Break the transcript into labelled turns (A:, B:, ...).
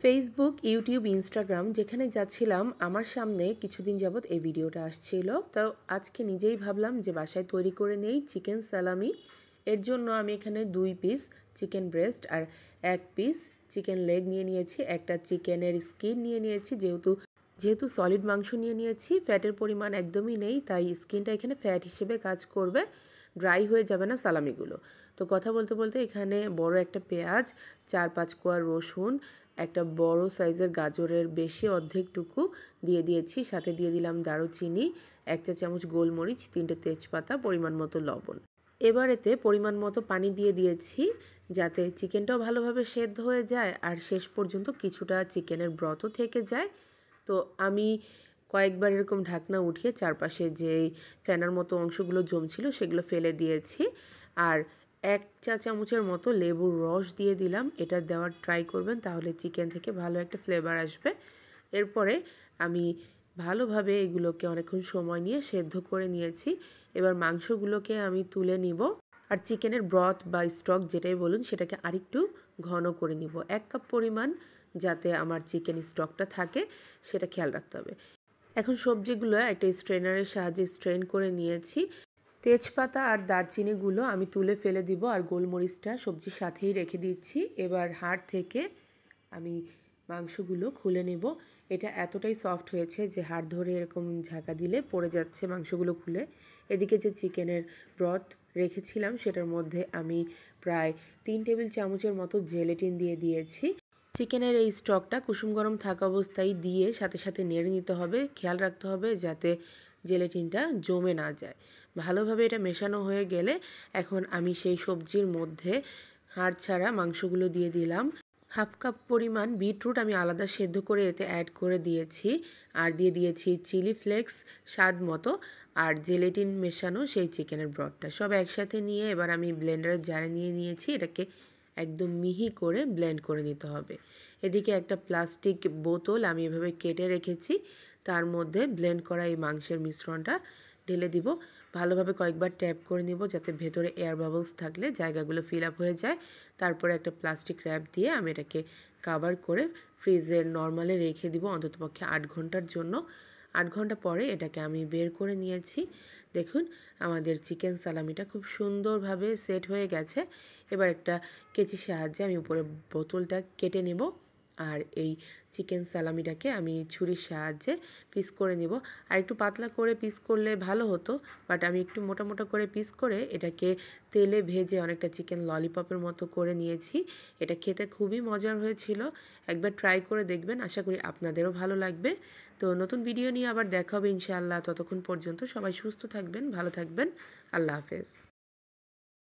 A: Facebook, YouTube, Instagram যেখানে যাচ্ছিলাম আমার সামনে কিছুদিন যাবৎ এই ভিডিওটা আসছিল। তো আজকে নিজেই ভাবলাম যে বাসায় তৈরি করে নেই চিকেন সালামি। এর জন্য আমি এখানে 2 পিস চিকেন ব্রেস্ট আর 1 পিস চিকেন লেগ নিয়ে নিয়েছি। একটা চিকেনের স্কিন নিয়ে নিয়েছি, যেহেতু সলিড মাংস নিয়ে নিয়েছি, ফ্যাটের পরিমাণ একদমই নেই, তাই স্কিনটা এখানে ফ্যাট হিসেবে কাজ করবে, ড্রাই হয়ে যাবে না সালামিগুলো। তো কথা বলতে বলতে এখানে বড় একটা পেঁয়াজ, 4-5 কোয়া রসুন, একটা বড় সাইজের গাজরের বেশি অর্ধেকটুকু দিয়ে দিয়েছি। সাথে দিয়ে দিলাম দারুচিনি, 1 চা চামচ গোলমরিচ, 3টে তেজপাতা, পরিমাণ মতো লবণ। এবার এতে পরিমাণ মতো পানি দিয়ে দিয়েছি যাতে চিকেনটাও ভালোভাবে সেদ্ধ হয়ে যায় আর শেষ পর্যন্ত কিছুটা চিকেনের ব্রতও থেকে যায়। তো আমি কয়েকবার এরকম ঢাকনা উঠিয়ে চারপাশে যেই ফেনার মতো অংশগুলো জমছিল সেগুলো ফেলে দিয়েছি। আর 1 চা চামচের মতো লেবুর রস দিয়ে দিলাম। এটা দেওয়ার ট্রাই করবেন, তাহলে চিকেন থেকে ভালো একটা ফ্লেভার আসবে। এরপরে আমি ভালোভাবে এগুলোকে অনেকক্ষণ সময় নিয়ে সেদ্ধ করে নিয়েছি। এবার মাংসগুলোকে আমি তুলে নিব আর চিকেনের ব্রথ বা স্টক যেটাই বলুন সেটাকে আরেকটু ঘন করে নিব। 1 কাপ পরিমাণ যাতে আমার চিকেন স্টকটা থাকে সেটা খেয়াল রাখতে হবে। এখন সবজিগুলো একটা স্ট্রেনারের সাহায্যে স্ট্রেন করে নিয়েছি। তেজপাতা আর দারচিনিগুলো আমি তুলে ফেলে দিব আর গোলমরিচটা সবজির সাথেই রেখে দিচ্ছি। এবার হাড় থেকে আমি মাংসগুলো খুলে নেব। এটা এতটাই সফট হয়েছে যে হাড় ধরে এরকম ঝাঁকা দিলে পড়ে যাচ্ছে মাংসগুলো খুলে। এদিকে যে চিকেনের ব্রথ রেখেছিলাম সেটার মধ্যে আমি প্রায় 3 টেবিল চামচের মতো জেলেটিন দিয়ে দিয়েছি। চিকেনের এই স্টকটা কুসুম গরম থাকা অবস্থায় দিয়ে সাথে সাথে নেড়ে নিতে হবে। খেয়াল রাখতে হবে যাতে জেলেটিনটা জমে না যায়। ভালোভাবে এটা মেশানো হয়ে গেলে এখন আমি সেই সবজির মধ্যে হাড় ছাড়া মাংসগুলো দিয়ে দিলাম। 1/2 কাপ পরিমাণ বিটরুট আমি আলাদা সেদ্ধ করে এতে অ্যাড করে দিয়েছি। আর দিয়ে দিয়েছি চিলি ফ্লেক্স স্বাদ মতো আর জেলেটিন মেশানো সেই চিকেনের ব্রথটা সব একসাথে নিয়ে এবার আমি ব্লেন্ডারের জারে নিয়ে নিয়েছি। এটাকে একদম মিহি করে ব্লেন্ড করে নিতে হবে। এদিকে একটা প্লাস্টিক বোতল আমি এভাবে কেটে রেখেছি, তার মধ্যে ব্লেন্ড করা এই মাংসের মিশ্রণটা ঢেলে দিব। ভালোভাবে কয়েকবার ট্যাপ করে নিব যাতে ভেতরে এয়ার বাবলস থাকলে জায়গাগুলো ফিল আপ হয়ে যায়। তারপরে একটা প্লাস্টিক র্যাপ দিয়ে আমি এটাকে কাভার করে ফ্রিজের নর্মালে রেখে দিব অন্ততপক্ষে 8 ঘন্টার জন্য। 8 ঘন্টা পরে এটাকে আমি বের করে নিয়েছি। দেখুন আমাদের চিকেন সালামিটা খুব সুন্দরভাবে সেট হয়ে গেছে। এবার একটা কেচির সাহায্যে আমি উপরে বোতলটা কেটে নেব আর এই চিকেন সালামিটাকে আমি ছুরির সাহায্যে পিস করে নেব। আর একটু পাতলা করে পিস করলে ভালো হতো, বাট আমি একটু মোটা মোটা করে পিস করে এটাকে তেলে ভেজে অনেকটা চিকেন ললিপপের মতো করে নিয়েছি। এটা খেতে খুবই মজার হয়েছিল। একবার ট্রাই করে দেখবেন, আশা করি আপনাদেরও ভালো লাগবে। তো নতুন ভিডিও নিয়ে আবার দেখা হবে ইনশাআল্লাহ। ততক্ষণ পর্যন্ত সবাই সুস্থ থাকবেন, ভালো থাকবেন। আল্লাহ হাফেজ।